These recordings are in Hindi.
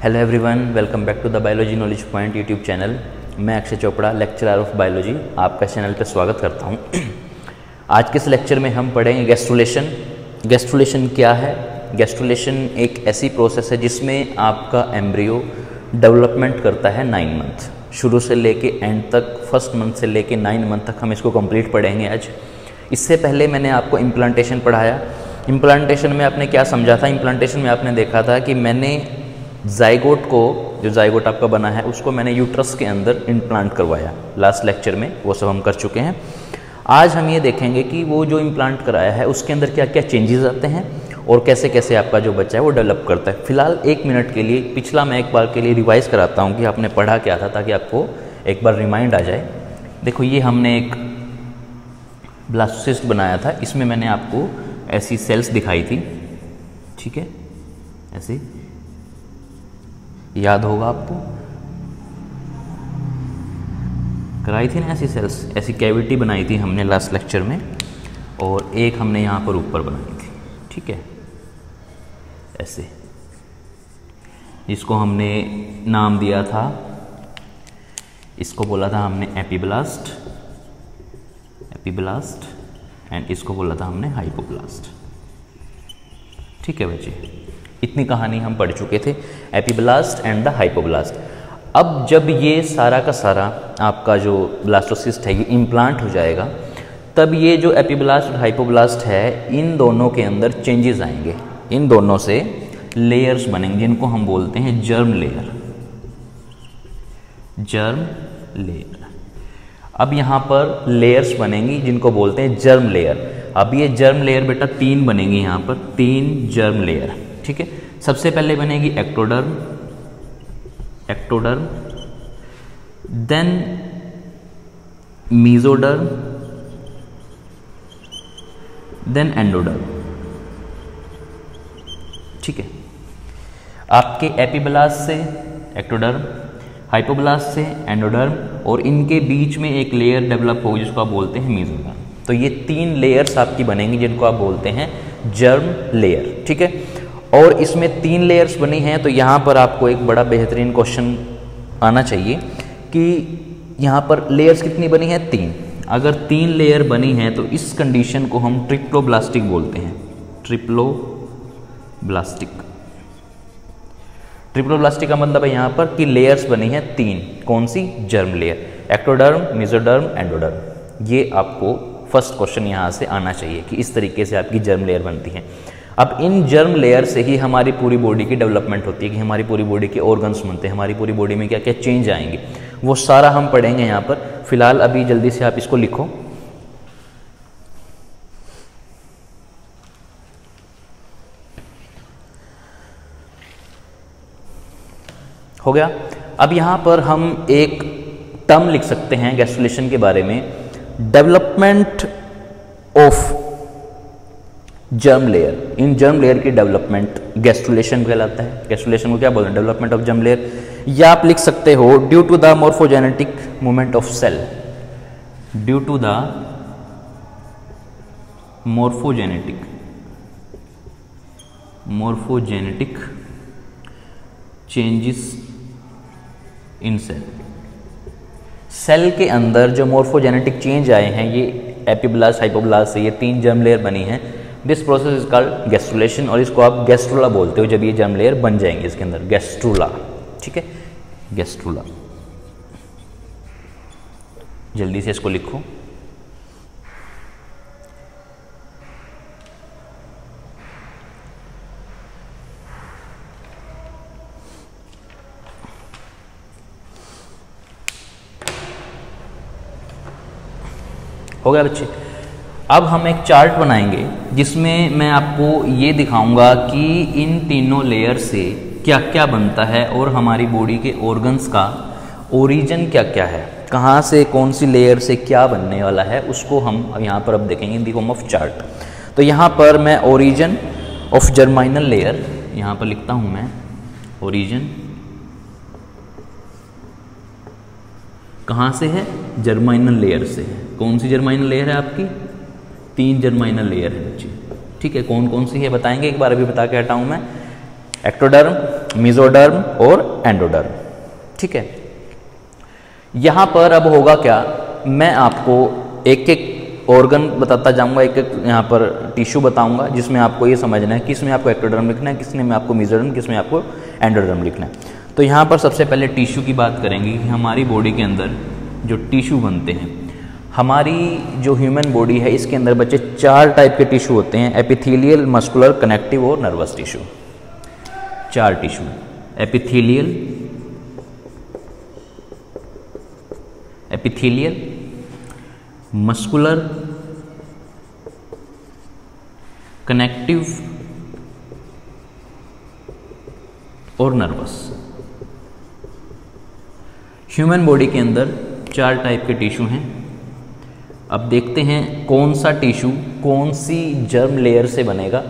Hello everyone, welcome back to the biology knowledge point YouTube channel. मैं Akshay Chopra, lecturer of biology, आपका चैनल पर स्वागत करता हूं। आज के इस लेक्चर में हम पढ़ेंगे गैस्ट्रुलेशन। गैस्ट्रुलेशन क्या है? गैस्ट्रुलेशन एक ऐसी प्रोसेस है जिसमें आपका एम्ब्रियो डेवलपमेंट करता है 9 मंथ, शुरू से लेके एंड तक, फर्स्ट मंथ से लेके 9 मंथ तक हम इसको कंप्लीट पढ़ेंगे आज। इससे पहले मैंने आपको इम्प्लांटेशन पढ़ाया। इम्प्लांटेशन में आपने क्या समझा था? इम्प्लांटेशन में आपने देखा था कि मैंने जाइगोट को, जो जाइगोट आपका बना है, उसको मैंने यूट्रस के अंदर इम्प्लांट करवाया लास्ट लेक्चर में, वो सब हम कर चुके हैं। आज हम ये देखेंगे कि वो जो इम्प्लांट कराया है उसके अंदर क्या क्या चेंजेस आते हैं और कैसे कैसे आपका जो बच्चा है वो डेवलप करता है। फिलहाल 1 मिनट के लिए पिछला मैं एक बार के लिए रिवाइज कराता हूँ कि आपने पढ़ा क्या था, ताकि आपको एक बार रिमाइंड आ जाए। देखो, ये हमने एक ब्लास्टोसिस्ट बनाया था। इसमें मैंने आपको ऐसी सेल्स दिखाई थी, ठीक है, ऐसे याद होगा आपको, कराई थी ना ऐसी सेल्स, ऐसी कैविटी बनाई थी हमने लास्ट लेक्चर में, और एक हमने यहाँ पर ऊपर बनाई थी, ठीक है, ऐसे, जिसको हमने नाम दिया था, इसको बोला था हमने एपीब्लास्ट, एंड इसको बोला था हमने हाइपोब्लास्ट। ठीक है बच्चे, इतनी कहानी हम पढ़ चुके थे, एपीब्लास्ट एंड द हाइपोब्लास्ट। अब जब ये सारा का सारा आपका जो ब्लास्टोसिस्ट है ये इम्प्लांट हो जाएगा, तब ये जो एपीब्लास्ट और हाइपोब्लास्ट है, इन दोनों के अंदर चेंजेस आएंगे। इन दोनों से लेयर्स बनेंगे जिनको हम बोलते हैं जर्म लेयर। Germ layer. अब यहाँ पर लेयर्स बनेंगी जिनको बोलते हैं जर्म लेयर। अब ये जर्म लेयर बेटा 3 बनेंगी, यहाँ पर 3 जर्म लेयर, ठीक है। सबसे पहले बनेगी ectoderm, then mesoderm, then endoderm, ठीक है। आपके एपीब्लास्ट से एक्टोडर्म, हाइपोब्लास्ट से एंडोडर्म, और इनके बीच में एक लेयर डेवलप होगी जिसको आप बोलते हैं मीजोडर्म। तो ये 3 लेयर्स आपकी बनेंगी जिनको आप बोलते हैं जर्म लेयर, ठीक है। और इसमें 3 लेयर्स बनी हैं, तो यहाँ पर आपको एक बड़ा बेहतरीन क्वेश्चन आना चाहिए कि यहाँ पर लेयर्स कितनी बनी हैं? 3। अगर 3 लेयर बनी हैं तो इस कंडीशन को हम ट्रिप्लोब्लास्टिक बोलते हैं। ट्रिप्लोब्लास्टिक का मतलब है यहाँ पर कि लेयर्स बनी हैं 3। कौन सी? Germ layer, ectoderm, mesoderm, endoderm. ये आपको फर्स्ट क्वेश्चन यहाँ से आना चाहिए कि इस तरीके से आपकी जर्म लेयर बनती है। अब इन जर्म लेयर से ही हमारी पूरी बॉडी की डेवलपमेंट होती है, कि हमारी पूरी बॉडी के ऑर्गन्स बनते हैं, हमारी पूरी बॉडी में क्या क्या चेंज आएंगे, वो सारा हम पढ़ेंगे यहाँ पर। फिलहाल अभी जल्दी से आप इसको लिखो। हो गया। अब यहाँ पर हम एक टर्म लिख सकते हैं गैस्ट्रुलेशन के बारे में, डेवलपमेंट ऑफ जर्म लेयर। इन जर्म लेयर की डेवलपमेंट गैस्ट्रुलेशन कहलाता है। गैस्ट्रुलेशन को क्या बोलते हैं? Development of germ layer. या आप लिख सकते हो due to the morphogenetic movement of cell. Due to the morphogenetic changes in cell. Cell के अंदर जो मॉर्फोजेनेटिक चेंज आए हैं, ये एपीब्लास्ट, हाइपोब्लास्ट से ये 3 जर्म लेयर बनी हैं। This process is called gastrulation, और इसको आप गैस्ट्रुला बोलते हो जब ये जर्म लेयर बन जाएंगे इसके अंदर। गैस्ट्रुला, ठीक है, गैस्ट्रुला। जल्दी से इसको लिखो। हो गया बच्चे। अब हम एक चार्ट बनाएंगे जिसमें मैं आपको ये दिखाऊंगा कि इन तीनों लेयर से क्या क्या बनता है और हमारी बॉडी के ऑर्गन्स का ओरिजिन क्या क्या है, कहाँ से कौन सी लेयर से क्या बनने वाला है, उसको हम यहाँ पर अब देखेंगे in the form of chart. तो यहाँ पर मैं ओरिजिन ऑफ जर्माइनल लेयर यहाँ पर लिखता हूँ मैं। ओरिजिन कहाँ से है? जर्माइनल लेयर से। कौन सी जर्माइनल लेयर है आपकी? 3 जर्माइनल लेयर है बच्चे, ठीक है। कौन कौन सी है बताएंगे एक बार, अभी बता के हटाऊँ मैं। एक्टोडर्म, मेसोडर्म और एंडोडर्म। ठीक है, यहां पर अब होगा क्या, मैं आपको एक एक ऑर्गन बताता जाऊंगा, एक एक यहाँ पर टिश्यू बताऊंगा, जिसमें आपको ये समझना है कि इसमें आपको एक्टोडर्म लिखना है, किसमें में आपको मेसोडर्म, किसमें आपको एंडोडर्म लिखना है। तो यहाँ पर सबसे पहले टिश्यू की बात करेंगे कि हमारी बॉडी के अंदर जो टिश्यू बनते हैं, हमारी जो ह्यूमन बॉडी है इसके अंदर बच्चे 4 टाइप के टिश्यू होते हैं, एपिथेलियल, मस्कुलर, कनेक्टिव और nervous tissue. 4 tissue, epithelial, muscular, connective और नर्वस। ह्यूमन बॉडी के अंदर 4 टाइप के टिश्यू हैं। अब देखते हैं कौन सा टिश्यू कौन सी जर्म लेयर से बनेगा।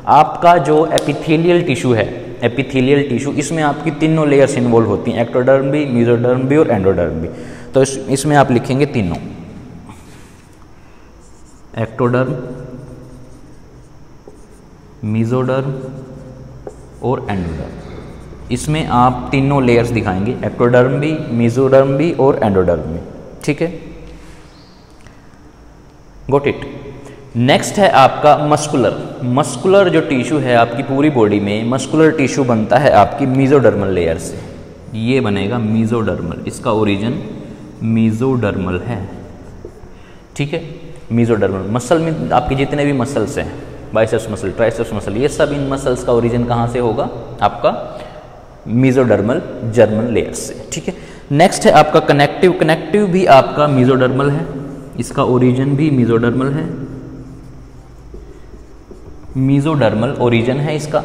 आपका जो एपिथेलियल टिश्यू है, एपिथेलियल टिश्यू, इसमें आपकी तीनों लेयर्स इन्वॉल्व होती हैं, एक्टोडर्म भी, मेसोडर्म भी और एंडोडर्म भी। तो इसमें आप लिखेंगे तीनों, एक्टोडर्म, मेसोडर्म और एंडोडर्म। इसमें आप तीनों लेयर्स दिखाएंगे, एक्टोडर्म भी, मेसोडर्म भी और एंडोडर्म भी। ठीक है, गॉट इट। नेक्स्ट है आपका मस्कुलर। मस्कुलर जो टिश्यू है आपकी पूरी बॉडी में, मस्कुलर टिश्यू बनता है आपकी मेसोडर्मल लेयर से। ये बनेगा मेसोडर्मल, इसका ओरिजिन मेसोडर्मल है। ठीक है, मेसोडर्मल। मसल में आपके जितने भी मसल्स हैं, बाइसेप्स मसल, ट्राइसेप्स मसल, ये सब इन मसल्स का ओरिजिन कहाँ से होगा, आपका मेसोडर्मल जर्मल लेयर से। ठीक है, नेक्स्ट है आपका कनेक्टिव। कनेक्टिव भी आपका मेसोडर्मल है, इसका ओरिजिन भी मेसोडर्मल है, मेसोडर्मल ओरिजिन है इसका।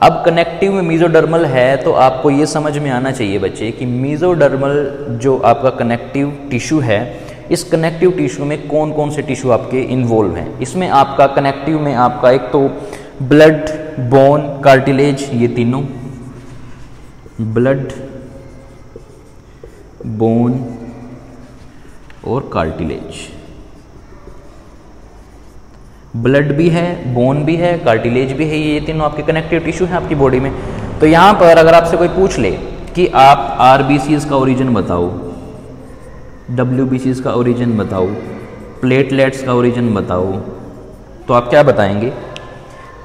अब कनेक्टिव में मेसोडर्मल है तो आपको ये समझ में आना चाहिए बच्चे कि मेसोडर्मल जो आपका कनेक्टिव टिश्यू है, इस कनेक्टिव टिश्यू में कौन कौन से टिश्यू आपके इन्वॉल्व हैं। इसमें आपका कनेक्टिव में आपका एक तो ब्लड, बोन, कार्टिलेज, ये तीनों, ब्लड, बोन और कार्टिलेज। ब्लड भी है, बोन भी है, कार्टिलेज भी है, ये तीनों आपके कनेक्टिव टिश्यू हैं आपकी बॉडी में। तो यहाँ पर अगर आपसे कोई पूछ ले कि आप आरबीसीज का ओरिजिन बताओ, डब्ल्यूबीसीज का ओरिजिन बताओ, प्लेटलेट्स का ओरिजिन बताओ, तो आप क्या बताएंगे,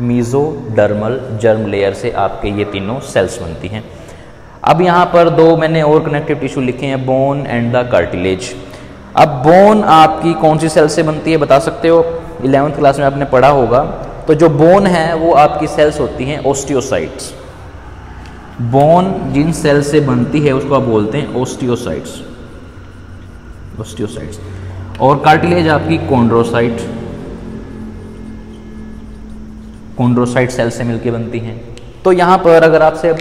मेसोडर्मल जर्म लेयर से आपके ये तीनों सेल्स बनती हैं। अब यहाँ पर 2 मैंने और कनेक्टिव टिश्यू लिखे हैं, बोन एंड द कार्टिलेज। अब बोन आपकी कौन सी सेल से बनती है बता सकते हो, 11th क्लास में आपने पढ़ा होगा। तो जो बोन है वो आपकी सेल्स होती हैं ओस्टियोसाइट्स। बोन जिन सेल से बनती है उसको आप बोलते हैं ओस्टियोसाइट्स, ओस्टियोसाइट्स। और कार्टिलेज आपकी कॉन्ड्रोसाइट, कॉन्ड्रोसाइट सेल से मिलकर बनती हैं। तो यहाँ पर अगर आपसे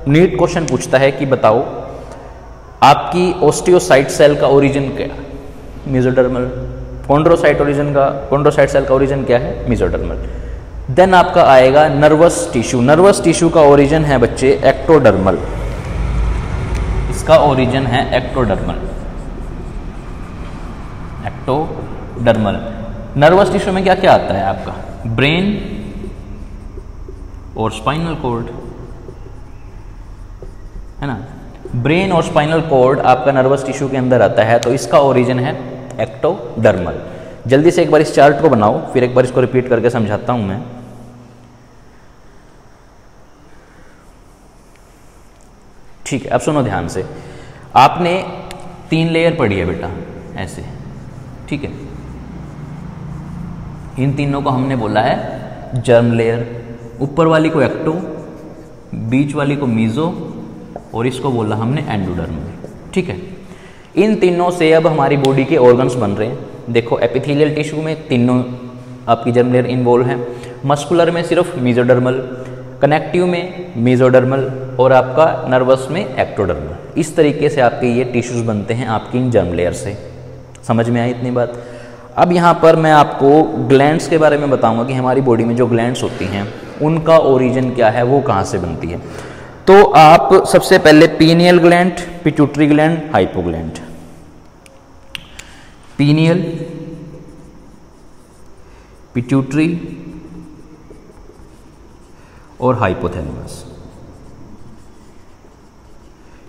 नीट क्वेश्चन पूछता है कि बताओ आपकी ओस्टियोसाइट सेल का ओरिजिन क्या, मेसोडर्मल, कॉन्ड्रोसाइट सेल का ओरिजिन क्या है, मेसोडर्मल। देन आपका आएगा नर्वस टिश्यू। नर्वस टिश्यू का ओरिजिन है बच्चे एक्टोडर्मल, इसका ओरिजिन है एक्टोडर्मल, एक्टोडर्मल। नर्वस टिश्यू में क्या क्या आता है आपका, ब्रेन और स्पाइनल कॉर्ड, है ना। ब्रेन और स्पाइनल कॉर्ड आपका नर्वस टिश्यू के अंदर आता है, तो इसका ओरिजिन है एक्टोडर्मल। जल्दी से एक बार इस चार्ट को बनाओ, फिर एक बार इसको रिपीट करके समझाता हूं मैं। ठीक है, अब सुनो ध्यान से। आपने 3 लेयर पढ़ी है बेटा, ऐसे, ठीक है। इन तीनों को हमने बोला है जर्म लेयर। ऊपर वाली को एक्टो, बीच वाली को मीजो और इसको बोला हमने एंडोडर्म। ठीक है, इन तीनों से अब हमारी बॉडी के ऑर्गन्स बन रहे हैं। देखो, एपिथेलियल टिश्यू में तीनों आपकी जर्म लेयर इन्वॉल्व है, मस्कुलर में सिर्फ मेसोडर्मल, कनेक्टिव में मेसोडर्मल और आपका नर्वस में एक्टोडर्मल। इस तरीके से आपके ये टिश्यूज बनते हैं आपकी इन जर्म लेयर से। समझ में आई इतनी बात। अब यहाँ पर मैं आपको ग्लैंड्स के बारे में बताऊंगा कि हमारी बॉडी में जो ग्लैंड्स होती हैं उनका ओरिजिन क्या है, वो कहाँ से बनती है। तो आप सबसे पहले pineal gland, pituitary gland, hypogland. Pineal, pituitary और हाइपोथैलेमस।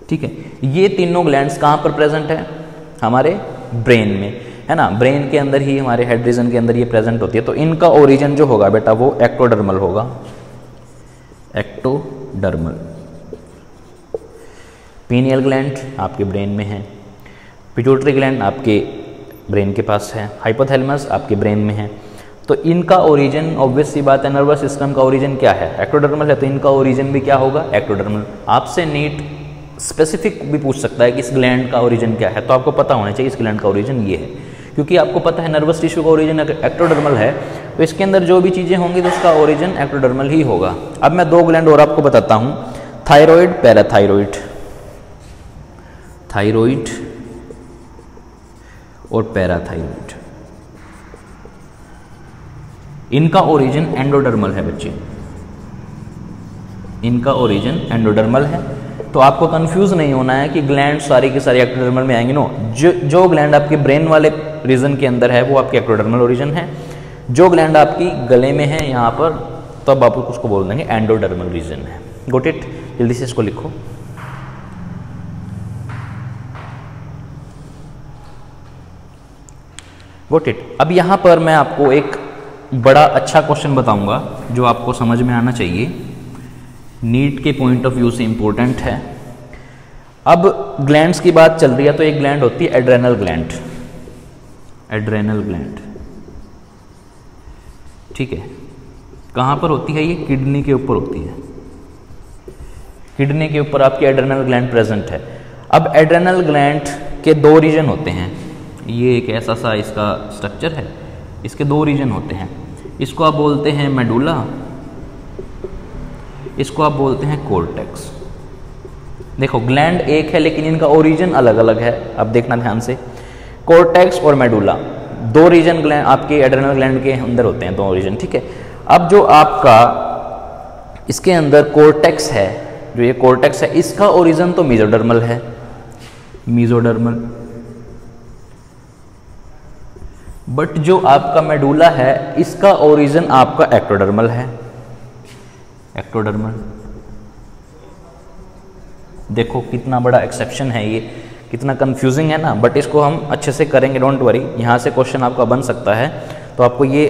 ठीक है, ये तीनों ग्लैंड्स कहाँ पर प्रेजेंट है? हमारे ब्रेन में, है ना। ब्रेन के अंदर ही, हमारे हेड रीजन के अंदर ये प्रेजेंट होती है। तो इनका ओरिजिन जो होगा बेटा वो एक्टोडर्मल होगा, एक्टोडर्मल। पीनियल ग्लैंड आपके ब्रेन में है, पिट्यूटरी ग्लैंड आपके ब्रेन के पास है, हाइपोथैलेमस आपके ब्रेन में है। तो इनका ओरिजिन ऑब्वियस सी बात है, नर्वस सिस्टम का ओरिजिन क्या है? एक्टोडर्मल है, तो इनका ओरिजिन भी क्या होगा? एक्टोडर्मल। आपसे नीट स्पेसिफिक भी पूछ सकता है कि इस ग्लैंड का ओरिजिन क्या है, तो आपको पता होना चाहिए इस ग्लैंड का ओरिजिन ये है, क्योंकि आपको पता है नर्वस टिश्यू का ओरिजिन एक्टोडर्मल है, तो इसके अंदर जो भी चीज़ें होंगी तो उसका ओरिजिन एक्टोडर्मल ही होगा। अब मैं दो ग्लैंड और आपको बताता हूँ, थायराइड, पैराथायराइड, थायराइड और पैराथायराइड, इनका ओरिजिन एंडोडर्मल है बच्चे, इनका ओरिजिन एंडोडर्मल है। तो आपको कंफ्यूज नहीं होना है कि ग्लैंड सारी की सारी एक्टोडर्मल में आएंगे, नो। जो ग्लैंड आपके ब्रेन वाले रीजन के अंदर है वो आपके एक्टोडर्मल ओरिजिन है, जो ग्लैंड आपकी गले में है यहाँ पर, तब आप उसको बोल देंगे एंडोडर्मल रीजन है। Got it? जल्दी से इसको लिखो। Got it. अब यहाँ पर मैं आपको एक बड़ा अच्छा क्वेश्चन बताऊंगा जो आपको समझ में आना चाहिए, नीट के पॉइंट ऑफ व्यू से इंपॉर्टेंट है। अब ग्लैंड्स की बात चल रही है, तो एक ग्लैंड होती है एड्रेनल ग्लैंड, एड्रेनल ग्लैंड, ठीक है। कहाँ पर होती है ये? किडनी के ऊपर होती है, किडनी के ऊपर आपकी एड्रेनल ग्लैंड प्रेजेंट है। अब एड्रेनल ग्लैंड के दो रीजन होते हैं, ये एक ऐसा सा इसका स्ट्रक्चर है, इसके दो रीजन होते हैं, इसको आप बोलते हैं मेडुला, इसको आप बोलते हैं कोर्टेक्स। देखो ग्लैंड एक है लेकिन इनका ओरिजिन अलग अलग है, अब देखना ध्यान से। कोर्टेक्स और मेडुला दो रीजन ग्लैंड आपके एड्रेनल ग्लैंड के अंदर होते हैं, दो ओरिजिन, ठीक है। अब जो आपका इसके अंदर कोर्टेक्स है, जो ये कोर्टेक्स है, इसका ओरिजिन तो मेसोडर्मल है, मेसोडर्मल। बट जो आपका मेडुला है इसका ओरिजिन आपका एक्टोडर्मल है, एक्टोडर्मल। देखो कितना बड़ा एक्सेप्शन है ये, कितना कंफ्यूजिंग है ना, बट इसको हम अच्छे से करेंगे, डोंट वरी। यहाँ से क्वेश्चन आपका बन सकता है, तो आपको ये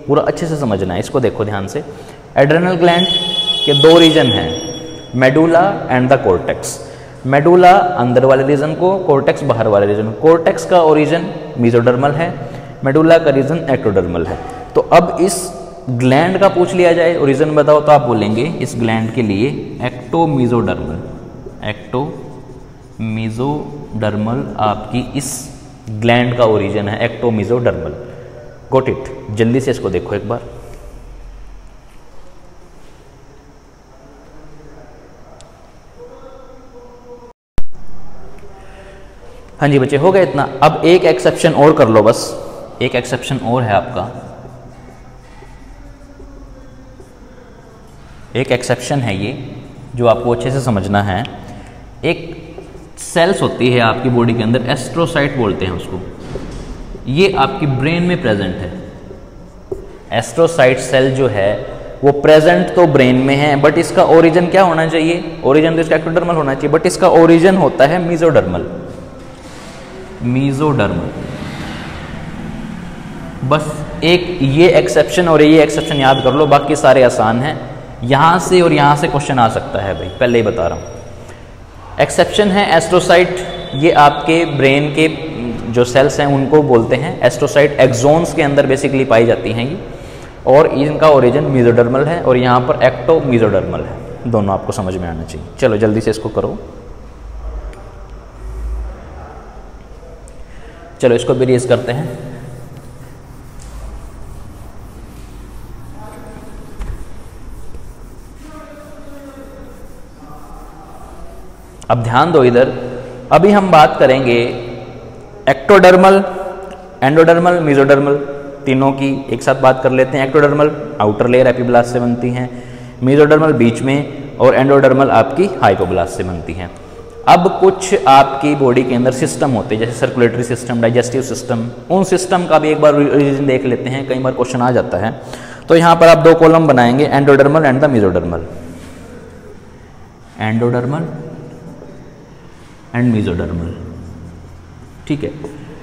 पूरा अच्छे से समझना है। इसको देखो ध्यान से, एड्रेनल ग्लैंड के दो रीजन हैं, medulla and the cortex. Medulla अंदर वाले रीजन को, कोर्टेक्स बाहर वाले रीजन को। कोर्टेक्स का ओरिजिन मेसोडर्मल है, मेडुला का रीजन एक्टोडर्मल है। तो अब इस ग्लैंड का पूछ लिया जाए ओरिजिन बताओ, तो आप बोलेंगे इस ग्लैंड के लिए एक्टोमेसोडर्मल, एक्टोमेसोडर्मल आपकी इस ग्लैंड का ओरिजिन है, एक्टोमेसोडर्मल। Got it? जल्दी से इसको देखो एक बार। हाँ जी बच्चे, हो गया इतना। अब एक एक्सेप्शन और कर लो, बस एक एक्सेप्शन और है आपका, एक एक्सेप्शन है ये जो आपको अच्छे से समझना है। एक सेल्स होती है आपकी बॉडी के अंदर, एस्ट्रोसाइट बोलते हैं उसको, ये आपकी ब्रेन में प्रेजेंट है। एस्ट्रोसाइट सेल जो है वो प्रेजेंट तो ब्रेन में है, बट इसका ओरिजिन क्या होना चाहिए? ओरिजिन तो इसका एक्टोडर्मल होना चाहिए, बट इसका ओरिजिन होता है मेसोडर्मल, मेसोडर्मल। बस एक ये एक्सेप्शन और ये एक्सेप्शन याद कर लो, बाकी सारे आसान हैं। यहाँ से और यहाँ से क्वेश्चन आ सकता है भाई, पहले ही बता रहा हूँ। एक्सेप्शन है एस्ट्रोसाइट, ये आपके ब्रेन के जो सेल्स हैं उनको बोलते हैं एस्ट्रोसाइट, एक्सोन्स के अंदर बेसिकली पाई जाती हैं ये, और इनका ओरिजिन मेसोडर्मल है, और यहाँ पर एक्टोमेसोडर्मल है। दोनों आपको समझ में आना चाहिए। चलो जल्दी से इसको करो। चलो इसको भी रिवाइज करते हैं। अब ध्यान दो इधर, अभी हम बात करेंगे एक्टोडर्मल, एंडोडर्मल, मेसोडर्मल, तीनों की एक साथ बात कर लेते हैं। एक्टोडर्मल आउटर लेयर एपिब्लास्ट से बनती हैं, मेसोडर्मल बीच में, और एंडोडर्मल आपकी हाइपोब्लास्ट से बनती हैं। अब कुछ आपकी बॉडी के अंदर सिस्टम होते हैं, जैसे सर्कुलेटरी सिस्टम, डाइजेस्टिव सिस्टम, उन सिस्टम का भी एक बार ओरिजिन देख लेते हैं, कई बार क्वेश्चन आ जाता है। तो यहाँ पर आप दो कॉलम बनाएंगे, endodermal and the mesodermal, endodermal and mesodermal. ठीक है,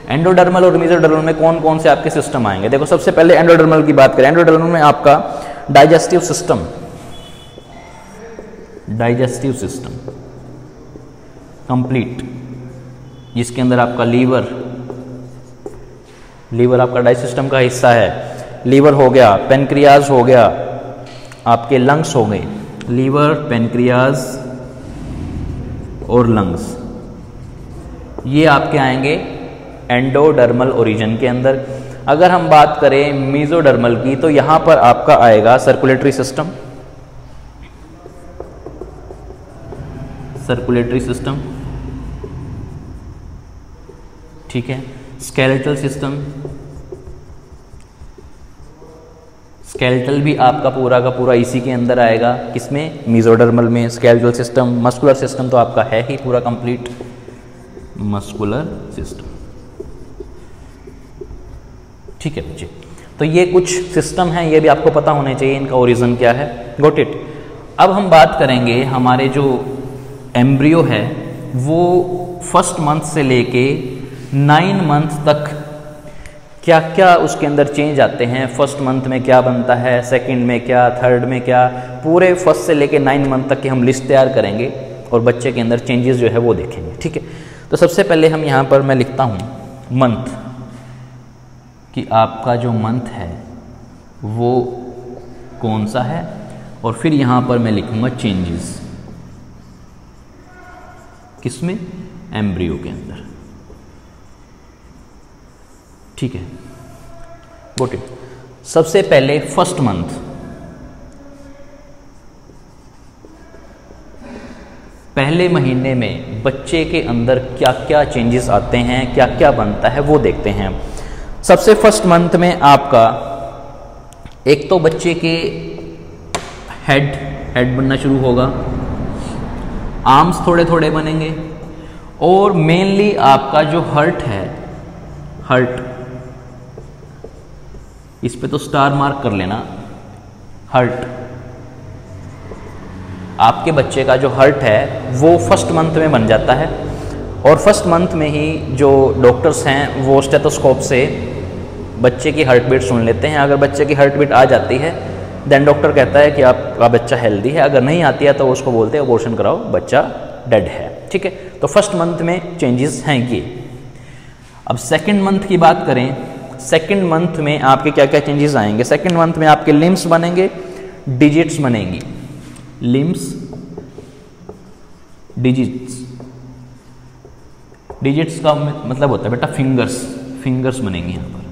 एंडोडर्मल और मीजोडर्मल में कौन कौन से आपके सिस्टम आएंगे? देखो सबसे पहले एंडोडर्मल की बात करें। एंडोडर्मल में आपका डाइजेस्टिव सिस्टम कंप्लीट, जिसके अंदर आपका लीवर आपका डाइजेस्टिव सिस्टम का हिस्सा है। लीवर हो गया, पेनक्रियाज हो गया, आपके लंग्स हो गए, लीवर, पेनक्रियाज और लंग्स, ये आपके आएंगे एंडोडर्मल ओरिजिन के अंदर। अगर हम बात करें मीजोडर्मल की तो यहां पर आपका आएगा सर्कुलेटरी सिस्टम, ठीक है, स्केलेटल सिस्टम, स्केलेटल भी आपका पूरा का पूरा इसी के अंदर आएगा। किसमें? मीजोडर्मल में। स्केलेटल सिस्टम, मस्कुलर सिस्टम तो आपका है ही पूरा कंप्लीट, मस्कुलर सिस्टम। ठीक है बच्चे, तो ये कुछ सिस्टम है, ये भी आपको पता होने चाहिए इनका ओरिजिन क्या है। Got it. अब हम बात करेंगे हमारे जो एम्ब्रियो है वो फर्स्ट मंथ से लेके 9 मंथ तक क्या क्या उसके अंदर चेंज आते हैं। फर्स्ट मंथ में क्या बनता है, सेकंड में क्या, थर्ड में क्या, पूरे फर्स्ट से लेके 9 मंथ तक की हम लिस्ट तैयार करेंगे और बच्चे के अंदर चेंजेस जो है वो देखेंगे। ठीक है, तो सबसे पहले हम यहाँ पर मैं लिखता हूँ मंथ, कि आपका जो मंथ है वो कौन सा है, और फिर यहाँ पर मैं लिखूँगा चेंजेस, किसमें? एम्ब्रियो के अंदर। ठीक है, गॉट इट। सबसे पहले फर्स्ट मंथ, पहले महीने में बच्चे के अंदर क्या क्या चेंजेस आते हैं, क्या क्या बनता है वो देखते हैं। सबसे फर्स्ट मंथ में आपका एक तो बच्चे के हेड बनना शुरू होगा, आर्म्स थोड़े थोड़े बनेंगे, और मेनली आपका जो हर्ट है, हर्ट, इस पे तो स्टार मार्क कर लेना, हर्ट, आपके बच्चे का जो हर्ट है वो फर्स्ट मंथ में बन जाता है। और फर्स्ट मंथ में ही जो डॉक्टर्स हैं वो स्टेथोस्कोप से बच्चे की हार्ट बीट सुन लेते हैं। अगर बच्चे की हार्ट बीट आ जाती है देन डॉक्टर कहता है कि आपका बच्चा हेल्दी है। अगर नहीं आती है तो उसको बोलते हैं अबॉर्शन कराओ, बच्चा डेड है। ठीक है, तो फर्स्ट मंथ में चेंजेस हैं ये। अब सेकंड मंथ की बात करें, सेकंड मंथ में आपके क्या क्या चेंजेस आएंगे? सेकंड मंथ में आपके लिम्स बनेंगे, डिजिट्स बनेंगी, लिम्स, डिजिट्स। डिजिट्स का मतलब होता है बेटा फिंगर्स, फिंगर्स बनेंगी यहाँ पर।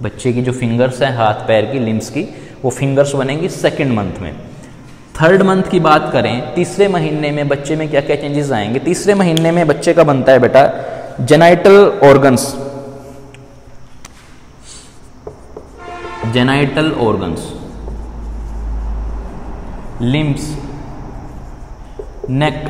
बच्चे की जो फिंगर्स हैं हाथ पैर की, लिम्स की, वो फिंगर्स बनेंगी सेकंड मंथ में। थर्ड मंथ की बात करें, तीसरे महीने में बच्चे में क्या क्या चेंजेस आएंगे? तीसरे महीने में बच्चे का बनता है बेटा genital organs, genital organs, limbs, neck,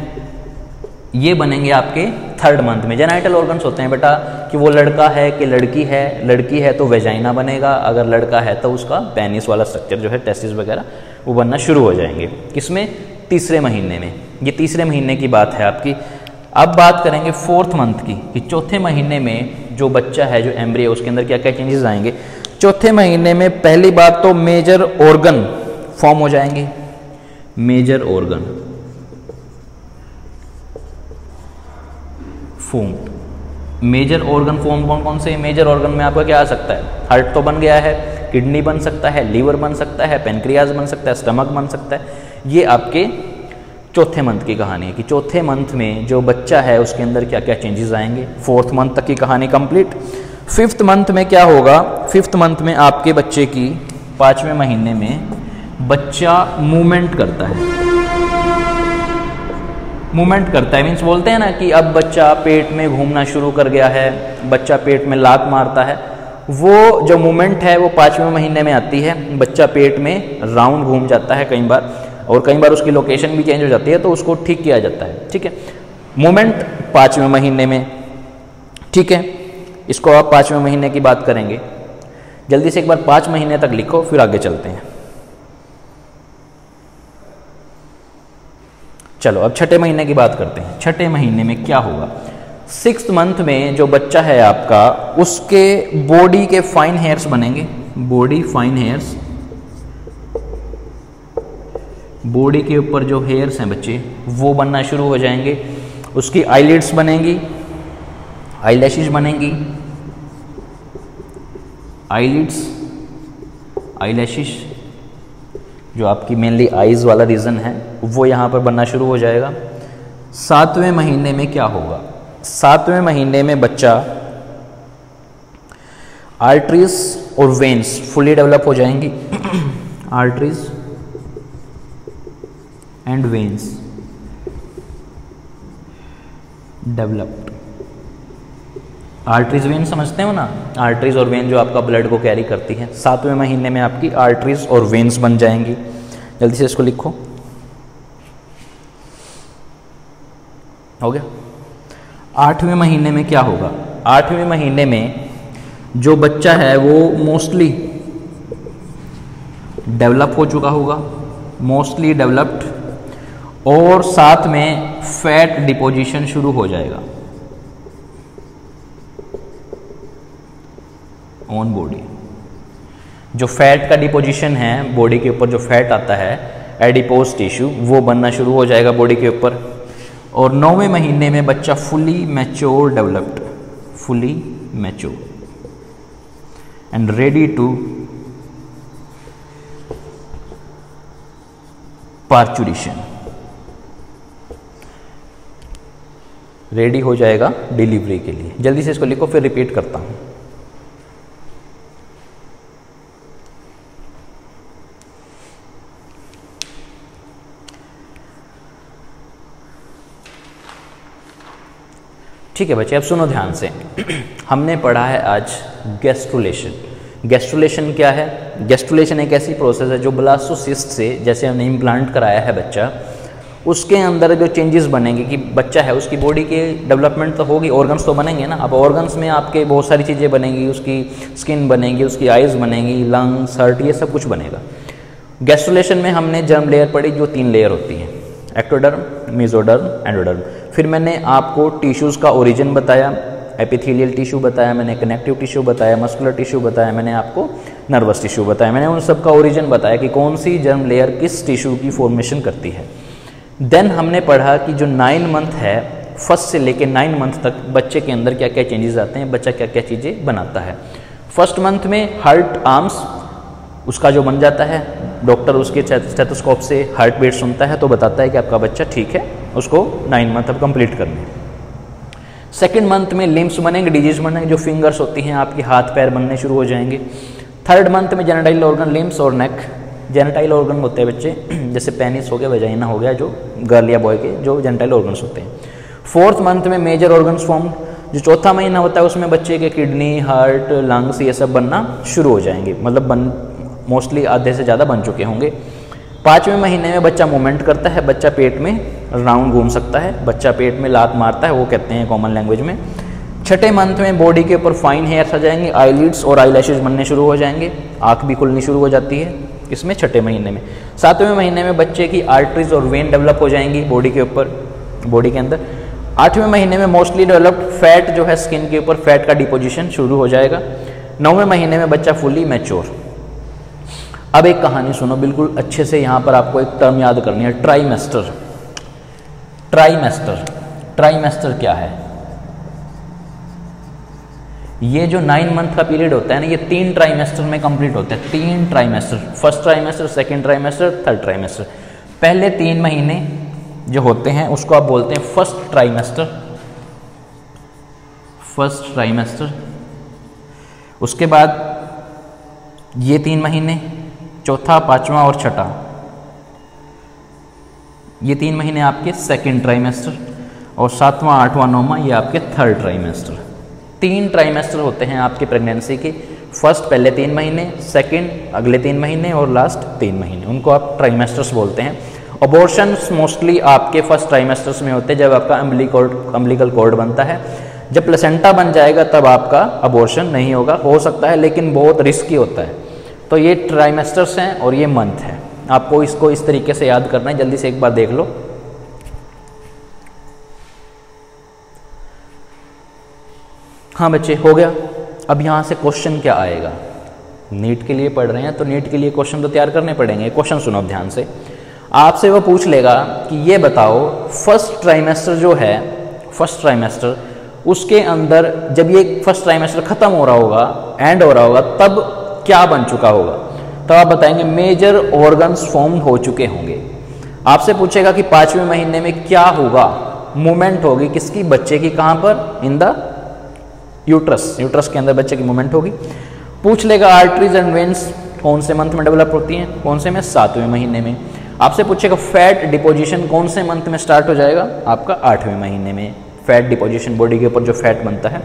ये बनेंगे आपके थर्ड मंथ में। जेनाइटल ऑर्गन्स होते हैं बेटा कि वो लड़का है कि लड़की है, लड़की है तो वेजाइना बनेगा, अगर लड़का है तो उसका पेनिस वाला स्ट्रक्चर जो है, टेस्टिस वगैरह, वो बनना शुरू हो जाएंगे। किसमें? तीसरे महीने में। ये तीसरे महीने की बात है आपकी। अब बात करेंगे फोर्थ मंथ की, कि चौथे महीने में जो बच्चा है, जो एम्ब्रियो, उसके अंदर क्या क्या चेंजेस आएंगे। चौथे महीने में पहली बात तो मेजर ऑर्गन फॉर्म हो जाएंगे, major organ form. Major organ form कौन कौन से? मेजर ऑर्गन में आपका क्या आ सकता है? हार्ट तो बन गया है, किडनी बन सकता है, लीवर बन सकता है, पेनक्रियाज बन सकता है, स्टमक बन सकता है। ये आपके चौथे मंथ की कहानी है कि चौथे मंथ में जो बच्चा है उसके अंदर क्या क्या चेंजेस आएंगे। फोर्थ मंथ तक की कहानी कंप्लीट। फिफ्थ मंथ में क्या होगा? फिफ्थ मंथ में आपके बच्चे की 5वें महीने में बच्चा मूवमेंट करता है, मूवमेंट करता है मीन्स बोलते हैं ना कि अब बच्चा पेट में घूमना शुरू कर गया है, बच्चा पेट में लात मारता है। वो जो मूवमेंट है वो 5वें महीने में आती है। बच्चा पेट में राउंड घूम जाता है कई बार, और कई बार उसकी लोकेशन भी चेंज हो जाती है, तो उसको ठीक किया जाता है। ठीक है, मूवमेंट 5वें महीने में। ठीक है, इसको आप 5वें महीने की बात करेंगे। जल्दी से एक बार 5 महीने तक लिखो, फिर आगे चलते हैं। चलो अब छठे महीने की बात करते हैं। छठे महीने में क्या होगा? 6th मंथ में जो बच्चा है आपका, उसके बॉडी के फाइन हेयर्स बनेंगे। बॉडी फाइन हेयर्स, बॉडी के ऊपर जो हेयर्स हैं बच्चे वो बनना शुरू हो जाएंगे। उसकी आईलिड्स बनेंगी, आईलैशेस बनेंगी, आईलिड्स, आईलैशेस जो आपकी मेनली आईज वाला रीजन है वो यहाँ पर बनना शुरू हो जाएगा। 7वें महीने में क्या होगा? 7वें महीने में बच्चा आर्टरीज और वेन्स फुली डेवलप हो जाएंगी। Arteries and veins developed. Arteries when समझते हो ना? आर्टरीज और वेन जो आपका ब्लड को कैरी करती है। 7वें महीने में आपकी आर्टरीज और वेन्स बन जाएंगी। जल्दी से इसको लिखो। हो गया। 8वें महीने में क्या होगा? 8वें महीने में जो बच्चा है वो मोस्टली डेवलप हो चुका होगा, मोस्टली डेवलप्ड, और साथ में फैट डिपोजिशन शुरू हो जाएगा ऑन बॉडी। जो फैट का डिपोजिशन है बॉडी के ऊपर, जो फैट आता है एडिपोज टिश्यू, वो बनना शुरू हो जाएगा बॉडी के ऊपर। और 9वें महीने में बच्चा fully mature developed, fully mature and ready to parturition, ready हो जाएगा डिलीवरी के लिए। जल्दी से इसको लिखो, फिर रिपीट करता हूं। ठीक है बच्चे, अब सुनो ध्यान से। हमने पढ़ा है आज गैस्ट्रुलेशन। गैस्ट्रुलेशन क्या है? गैस्ट्रुलेशन एक ऐसी प्रोसेस है जो ब्लास्टोसिस्ट से, जैसे हमने इम्प्लांट कराया है बच्चा, उसके अंदर जो चेंजेस बनेंगे कि बच्चा है उसकी बॉडी के डेवलपमेंट तो होगी, ऑर्गन्स तो बनेंगे ना। अब ऑर्गन्स में आपके बहुत सारी चीज़ें बनेंगी, उसकी स्किन बनेगी, उसकी आइज़ बनेगी, लंग्स, हार्ट, ये सब कुछ बनेगा। गैस्ट्रुलेशन में हमने जर्म लेयर पढ़ी जो 3 लेयर होती हैं, एक्टोडर्म, मेसोडर्म, एंडोडर्म। फिर मैंने आपको टिश्यूज़ का ओरिजिन बताया, एपिथेलियल टिश्यू बताया, मैंने कनेक्टिव टिश्यू बताया, मस्कुलर टिश्यू बताया, मैंने आपको नर्वस टिश्यू बताया। मैंने उन सब का ओरिजिन बताया कि कौन सी जर्म लेयर किस टिश्यू की फॉर्मेशन करती है। देन हमने पढ़ा कि जो 9 मंथ है, 1st से लेके 9 मंथ तक बच्चे के अंदर क्या क्या चेंजेस आते हैं, बच्चा क्या क्या चीज़ें बनाता है। 1st मंथ में हार्ट, आर्म्स उसका जो बन जाता है, डॉक्टर उसके स्टेथोस्कोप से हार्ट बीट सुनता है तो बताता है कि आपका बच्चा ठीक है, उसको 9 मंथ अब कंप्लीट करने हैं। 2nd मंथ में लिम्स बनेंगे, डिजीज बनेंगे, जो फिंगर्स होती हैं आपके हाथ पैर बनने शुरू हो जाएंगे। 3rd मंथ में जेनेटाइल ऑर्गन, लिम्स और नेक। जेनेटाइल ऑर्गन होते हैं बच्चे, जैसे पेनिस हो गया, वजाइना हो गया, जो गर्ल या बॉय के जो जेनेटाइल ऑर्गन्स होते हैं। 4th मंथ में मेजर ऑर्गन्स फॉर्म। जो चौथा महीना होता है उसमें बच्चे के किडनी, हार्ट, लंग्स ये सब बनना शुरू हो जाएंगे, मतलब मोस्टली आधे से ज़्यादा बन चुके होंगे। 5वें महीने में बच्चा मूवमेंट करता है, बच्चा पेट में राउंड घूम सकता है, बच्चा पेट में लात मारता है, वो कहते हैं कॉमन लैंग्वेज में। 6ठे मंथ में बॉडी के ऊपर फाइन हेयर्स आ जाएंगे, आईलिड्स और आईलैशेस बनने शुरू हो जाएंगे, आँख भी खुलनी शुरू हो जाती है इसमें 6ठे महीने में। 7वें महीने में बच्चे की आर्टरीज और वेन डेवलप हो जाएंगी बॉडी के ऊपर, बॉडी के अंदर। 8वें महीने में मोस्टली डेवलप्ड फैट जो है स्किन के ऊपर, फैट का डिपोजिशन शुरू हो जाएगा। 9वें महीने में बच्चा फुली मैच्योर। अब एक कहानी सुनो बिल्कुल अच्छे से, यहाँ पर आपको एक टर्म याद करनी है, ट्राइमेस्टर। ट्राइमेस्टर, ट्राइमेस्टर क्या है? ये जो 9 मंथ का पीरियड होता है ना, ये 3 ट्राइमेस्टर में कंप्लीट होता है। 3 trimester, 1st trimester, 2nd trimester, 3rd trimester. पहले 3 महीने जो होते हैं उसको आप बोलते हैं 1st ट्राइमेस्टर, 1st ट्राइमेस्टर। उसके बाद ये 3 महीने, चौथा, 5वां और 6ठा, ये 3 महीने आपके 2nd ट्राइमेस्टर, और 7वां, 8वां, 9वां ये आपके 3rd ट्राइमेस्टर। 3 ट्राइमेस्टर होते हैं आपके प्रेगनेंसी के। 1st पहले 3 महीने, 2nd अगले 3 महीने और लास्ट 3 महीने, उनको आप ट्राइमेस्टर्स बोलते हैं। अबॉर्शंस मोस्टली आपके 1st ट्राइमेस्टर्स में होते हैं, जब आपका अम्बिलिकल कॉर्ड बनता है। जब प्लेसेंटा बन जाएगा तब आपका अबॉर्शन नहीं होगा, हो सकता है लेकिन बहुत रिस्की होता है। तो ये ट्राइमेस्टर्स हैं और ये मंथ है, आपको इसको इस तरीके से याद करना है। जल्दी से एक बार देख लो। हाँ बच्चे, हो गया। अब यहाँ से क्वेश्चन क्या आएगा, नीट के लिए पढ़ रहे हैं तो नीट के लिए क्वेश्चन तो तैयार करने पड़ेंगे। क्वेश्चन सुनो अब ध्यान से। आपसे वो पूछ लेगा कि ये बताओ फर्स्ट ट्राइमेस्टर जो है, फर्स्ट ट्राइमेस्टर, उसके अंदर जब ये फर्स्ट ट्राइमेस्टर खत्म हो रहा होगा, एंड हो रहा होगा, तब क्या बन चुका होगा। तब आप बताएंगे मेजर ऑर्गन्स फॉर्म हो चुके होंगे। आपसे पूछेगा कि 5वें महीने में क्या होगा, मूवमेंट होगी किसकी, बच्चे की, कहाँ पर, इन द यूट्रस, यूट्रस के अंदर बच्चे की मूवमेंट होगी। पूछ लेगा आर्टरीज एंड वेन्स कौन से मंथ में डेवलप होती हैं, कौन से में, 7वें महीने में। आपसे पूछेगा फैट डिपोजिशन कौन से मंथ में स्टार्ट हो जाएगा, आपका 8वें महीने में, फैट डिपोजिशन, बॉडी के ऊपर जो फैट बनता है।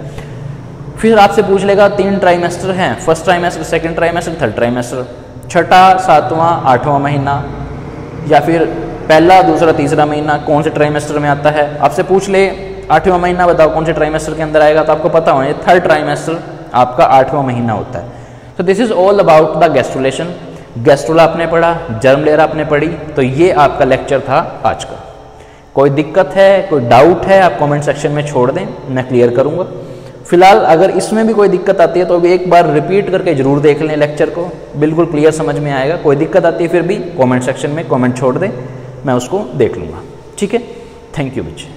फिर आपसे पूछ लेगा 3 ट्राइमेस्टर हैं, first trimester, second trimester, third trimester, छठा, 7वां, 8वां महीना, या फिर पहला, दूसरा, तीसरा महीना कौन से ट्राइमेस्टर में आता है। आपसे पूछ ले 8वां महीना बताओ कौन से ट्राइमेस्टर के अंदर आएगा, तो आपको पता होना थर्ड ट्राइमेस्टर आपका 8वां महीना होता है। तो this is all about the gastrulation. Gastrula आपने पढ़ा, जर्म लेयर आपने पढ़ी, तो ये आपका लेक्चर था आज का। कोई दिक्कत है, कोई डाउट है, आप कमेंट सेक्शन में छोड़ दें, मैं क्लियर करूंगा। फिलहाल अगर इसमें भी कोई दिक्कत आती है तो अभी एक बार रिपीट करके जरूर देख लें लेक्चर को, बिल्कुल क्लियर समझ में आएगा। कोई दिक्कत आती है फिर भी कमेंट सेक्शन में कमेंट छोड़ दें, मैं उसको देख लूँगा। ठीक है, थैंक यू बच्चे।